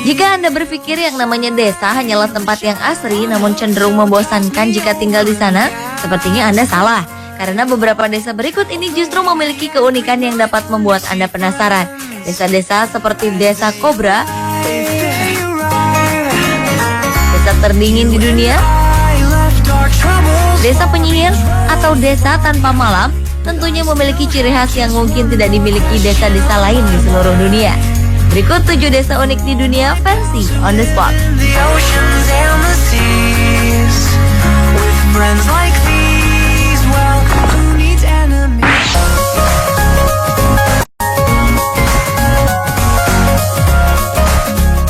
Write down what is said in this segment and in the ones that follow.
Jika Anda berpikir yang namanya desa hanyalah tempat yang asri namun cenderung membosankan jika tinggal di sana, sepertinya Anda salah. Karena beberapa desa berikut ini justru memiliki keunikan yang dapat membuat Anda penasaran. Desa-desa seperti Desa Kobra, desa terdingin di dunia, desa penyihir, atau desa tanpa malam tentunya memiliki ciri khas yang mungkin tidak dimiliki desa-desa lain di seluruh dunia. Berikut 7 desa unik di dunia versi On The Spot.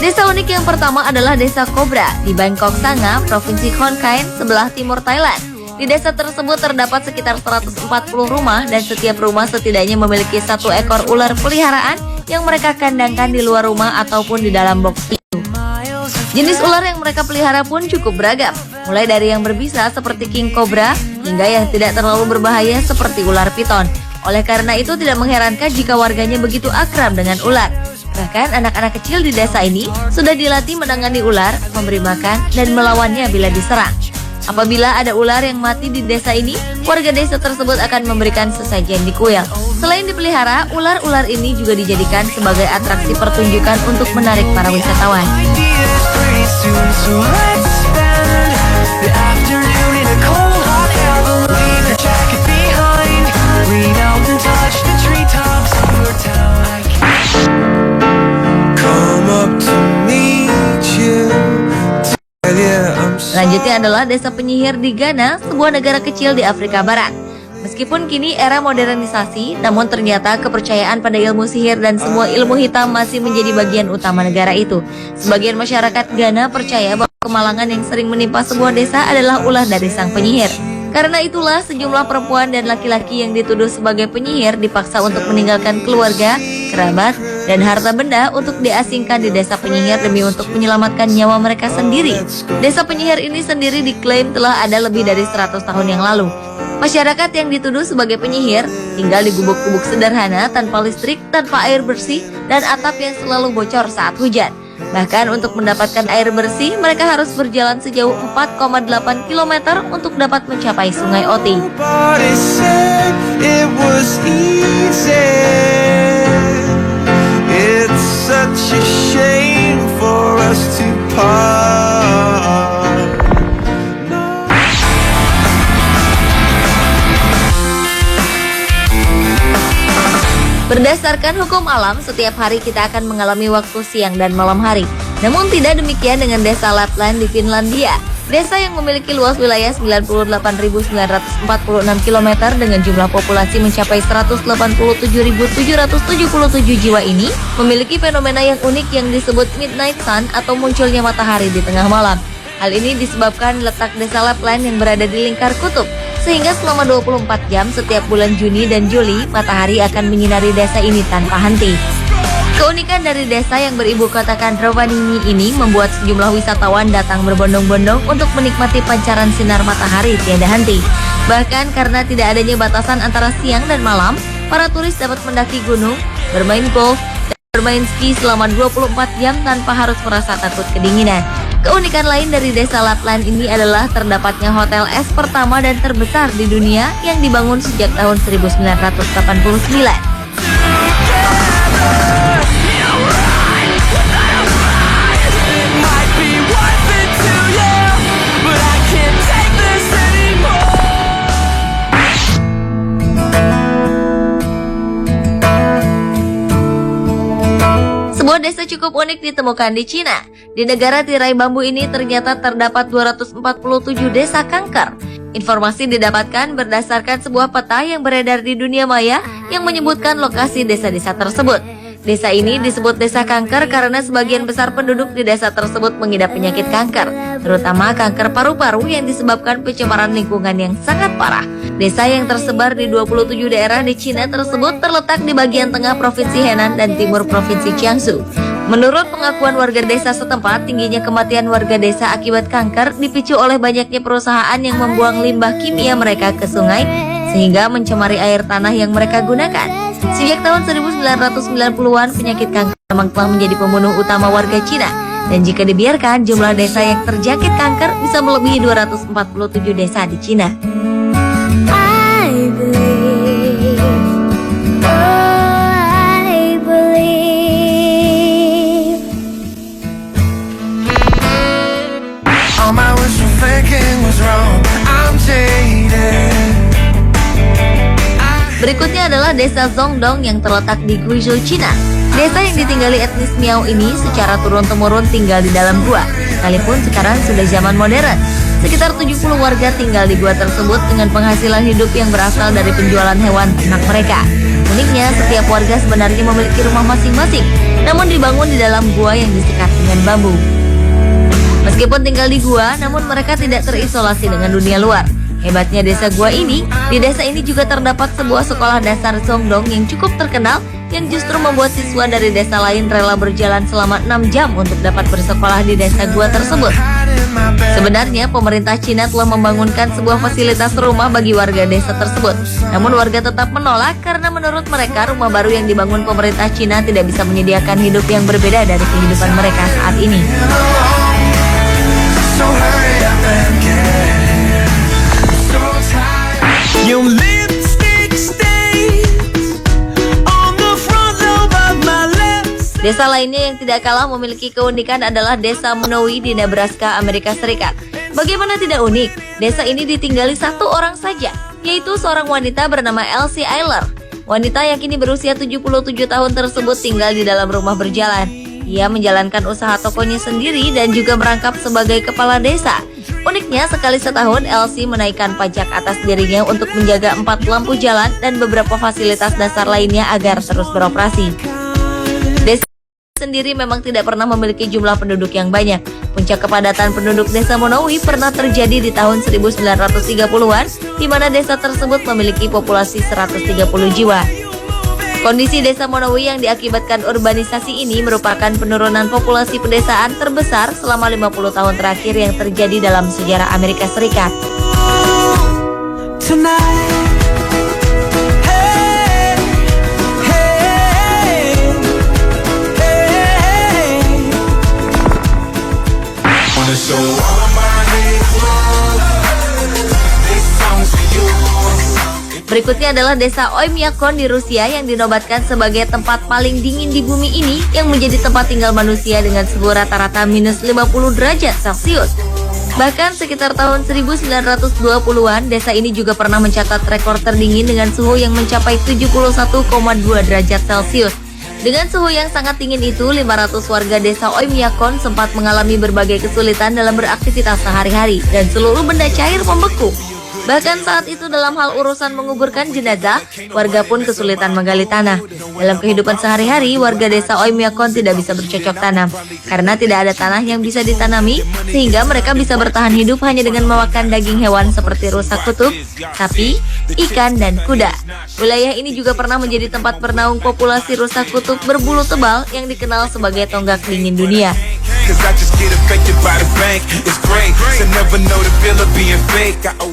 Desa unik yang pertama adalah Desa Kobra di Bangkok Sanga, Provinsi Khon Kaen, sebelah timur Thailand. Di desa tersebut terdapat sekitar 140 rumah dan setiap rumah setidaknya memiliki 1 ekor ular peliharaan yang mereka kandangkan di luar rumah ataupun di dalam box itu. Jenis ular yang mereka pelihara pun cukup beragam, mulai dari yang berbisa seperti king cobra hingga yang tidak terlalu berbahaya seperti ular piton. Oleh karena itu tidak mengherankan jika warganya begitu akrab dengan ular. Bahkan anak-anak kecil di desa ini sudah dilatih menangani ular, memberi makan, dan melawannya bila diserang. Apabila ada ular yang mati di desa ini, warga desa tersebut akan memberikan sesajen di kuil. Selain dipelihara, ular-ular ini juga dijadikan sebagai atraksi pertunjukan untuk menarik para wisatawan. Selanjutnya adalah Desa Penyihir di Ghana, sebuah negara kecil di Afrika Barat. Meskipun kini era modernisasi, namun ternyata kepercayaan pada ilmu sihir dan semua ilmu hitam masih menjadi bagian utama negara itu. Sebagian masyarakat Ghana percaya bahwa kemalangan yang sering menimpa sebuah desa adalah ulah dari sang penyihir. Karena itulah sejumlah perempuan dan laki-laki yang dituduh sebagai penyihir dipaksa untuk meninggalkan keluarga, kerabat, dan harta benda untuk diasingkan di desa penyihir demi untuk menyelamatkan nyawa mereka sendiri. Desa penyihir ini sendiri diklaim telah ada lebih dari 100 tahun yang lalu. Masyarakat yang dituduh sebagai penyihir tinggal di gubuk-gubuk sederhana tanpa listrik, tanpa air bersih, dan atap yang selalu bocor saat hujan. Bahkan untuk mendapatkan air bersih, mereka harus berjalan sejauh 4,8 km untuk dapat mencapai Sungai Oti. Berdasarkan hukum alam, setiap hari kita akan mengalami waktu siang dan malam hari. Namun tidak demikian dengan desa Lapland di Finlandia. Desa yang memiliki luas wilayah 98.946 km dengan jumlah populasi mencapai 187.777 jiwa ini memiliki fenomena yang unik yang disebut midnight sun atau munculnya matahari di tengah malam. Hal ini disebabkan letak desa Lapland yang berada di lingkar kutub. Sehingga selama 24 jam setiap bulan Juni dan Juli, matahari akan menyinari desa ini tanpa henti. Keunikan dari desa yang beribu kotakan Rovaniemi ini membuat sejumlah wisatawan datang berbondong-bondong untuk menikmati pancaran sinar matahari tiada henti. Bahkan karena tidak adanya batasan antara siang dan malam, para turis dapat mendaki gunung, bermain golf, dan bermain ski selama 24 jam tanpa harus merasa takut kedinginan. Keunikan lain dari desa Lapland ini adalah terdapatnya hotel es pertama dan terbesar di dunia yang dibangun sejak tahun 1989. Sebuah desa cukup unik ditemukan di Cina. Di negara tirai bambu ini ternyata terdapat 247 desa kanker. Informasi didapatkan berdasarkan sebuah peta yang beredar di dunia maya yang menyebutkan lokasi desa-desa tersebut. Desa ini disebut desa kanker karena sebagian besar penduduk di desa tersebut mengidap penyakit kanker, terutama kanker paru-paru yang disebabkan pencemaran lingkungan yang sangat parah. Desa yang tersebar di 27 daerah di Cina tersebut terletak di bagian tengah Provinsi Henan dan timur Provinsi Jiangsu. Menurut pengakuan warga desa setempat, tingginya kematian warga desa akibat kanker dipicu oleh banyaknya perusahaan yang membuang limbah kimia mereka ke sungai sehingga mencemari air tanah yang mereka gunakan. Sejak tahun 1990-an, penyakit kanker memang telah menjadi pembunuh utama warga Cina. Dan jika dibiarkan, jumlah desa yang terjangkit kanker bisa melebihi 247 desa di Cina. I believe, oh, I believe. All my wishful thinking was wrong. I'm jaded. Berikutnya adalah desa Zongdong yang terletak di Guizhou, Cina. Desa yang ditinggali etnis Miao ini secara turun-temurun tinggal di dalam gua, sekalipun sekarang sudah zaman modern. Sekitar 70 warga tinggal di gua tersebut dengan penghasilan hidup yang berasal dari penjualan hewan ternak mereka. Uniknya, setiap warga sebenarnya memiliki rumah masing-masing, namun dibangun di dalam gua yang disekat dengan bambu. Meskipun tinggal di gua, namun mereka tidak terisolasi dengan dunia luar. Hebatnya desa gua ini, di desa ini juga terdapat sebuah sekolah dasar Zongdong yang cukup terkenal, yang justru membuat siswa dari desa lain rela berjalan selama 6 jam untuk dapat bersekolah di desa gua tersebut. Sebenarnya pemerintah Cina telah membangunkan sebuah fasilitas rumah bagi warga desa tersebut. Namun warga tetap menolak karena menurut mereka rumah baru yang dibangun pemerintah Cina tidak bisa menyediakan hidup yang berbeda dari kehidupan mereka saat ini. So hurry up and get here. So tired. Your lipstick stains on the front lobe of my lips. Desa lainnya yang tidak kalah memiliki keunikan adalah desa Monowi di Nebraska, Amerika Serikat. Bagaimana tidak unik? Desa ini ditinggali satu orang saja, yaitu seorang wanita bernama Elsie Ayler. Wanita yang kini berusia 77 tahun tersebut tinggal di dalam rumah berjalan. Ia menjalankan usaha tokonya sendiri dan juga merangkap sebagai kepala desa. Uniknya, sekali setahun Elsie menaikkan pajak atas dirinya untuk menjaga 4 lampu jalan dan beberapa fasilitas dasar lainnya agar terus beroperasi. Desa sendiri memang tidak pernah memiliki jumlah penduduk yang banyak. Puncak kepadatan penduduk desa Monowi pernah terjadi di tahun 1930-an, di mana desa tersebut memiliki populasi 130 jiwa. Kondisi desa Monowi yang diakibatkan urbanisasi ini merupakan penurunan populasi pedesaan terbesar selama 50 tahun terakhir yang terjadi dalam sejarah Amerika Serikat. Tonight. Hey, hey, hey. Wanna show all of my hate love. This song's for you. Berikutnya adalah desa Oymyakon di Rusia yang dinobatkan sebagai tempat paling dingin di bumi ini, yang menjadi tempat tinggal manusia dengan suhu rata-rata minus 50 derajat Celcius. Bahkan sekitar tahun 1920-an, desa ini juga pernah mencatat rekor terdingin dengan suhu yang mencapai 71,2 derajat Celcius. Dengan suhu yang sangat dingin itu, 500 warga desa Oymyakon sempat mengalami berbagai kesulitan dalam beraktivitas sehari-hari dan seluruh benda cair membeku. Bahkan saat itu dalam hal urusan menguburkan jenazah, warga pun kesulitan menggali tanah. Dalam kehidupan sehari-hari, warga desa Oymyakon tidak bisa bercocok tanam karena tidak ada tanah yang bisa ditanami, sehingga mereka bisa bertahan hidup hanya dengan memakan daging hewan seperti rusa kutub, sapi, ikan, dan kuda. Wilayah ini juga pernah menjadi tempat bernaung populasi rusa kutub berbulu tebal yang dikenal sebagai tonggak dingin dunia.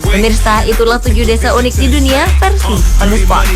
Pemirsa, itulah 7 desa unik di dunia versi On The Spot.